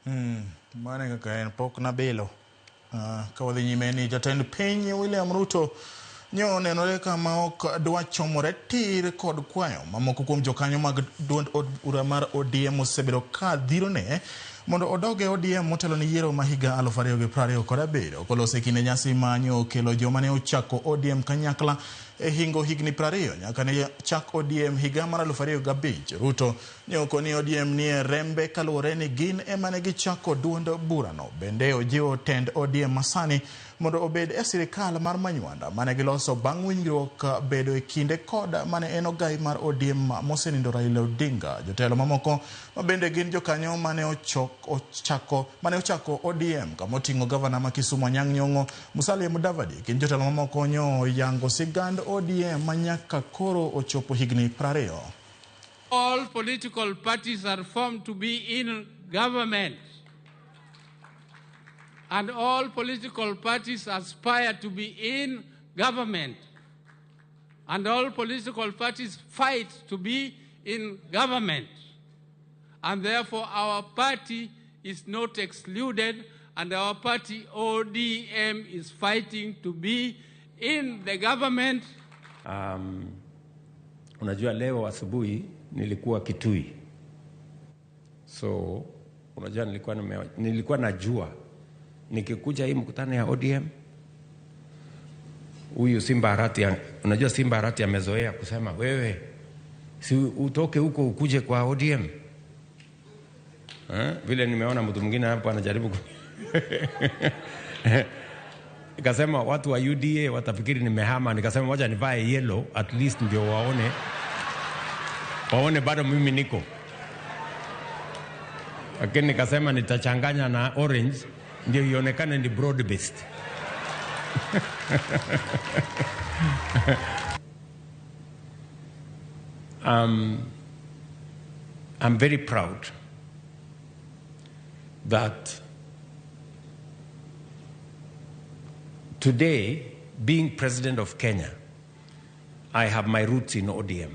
Mane kaka en pok na belo. Kawadhi nyime ni jatend piny William Ruto nyo nenore kama ok dwa chomore tir kod kwayo mamoko kuom jokanyo mag duond od bura mar ODM osebedo ka dhirone mondo odoge ODM motelo ni yiero ma higa 2027 kolose kinde nyasi manyo okelo jomane ochako ODM kanyakla hingo higni 20 nyaka ne chak ODM higa mar 2005. Ruto nyoko ni ODM ni rembe kaluwore ni gin emane gichako duond burano. Bende ojiwo tend ODM masani mondo obed e sirikal mar manywanda mane giloso bang' winjruok bedo e kinde kod mane en ogai mar ODM mosenindo Raila Odinga. Jotelo mamoko mabende gin jokanyo mane ochako ODM kama oting'o gavana ma Kisumu Anyang' Nyong'o, Musalia Mudavadi gin jotelo mamoko nyo yango sigand ODM manyaka koro ochopo higni 20. All political parties are formed to be in government. And all political parties aspire to be in government. And all political parties fight to be in government. And therefore our party is not excluded, and our party ODM is fighting to be in the government. Unajua leo asubuhi nilikuwa Kitui. So unajua nilikuwa najua nikikuja hii mkutano ya ODM huyu Simba Arati, unajua Simba Arati amezoea kusema wewe si utoke huko ukuje kwa ODM. Vile nimeona mtu mwingine hapo anajaribu nikasema watu wa UDA watafikiri nimehama, nikasema wacha nivae yellow at least ndio waone bado mimi niko. Lakini nikasema nitachanganya na orange ndio ionekane ni broad based. I'm very proud that today, being president of Kenya, I have my roots in ODM.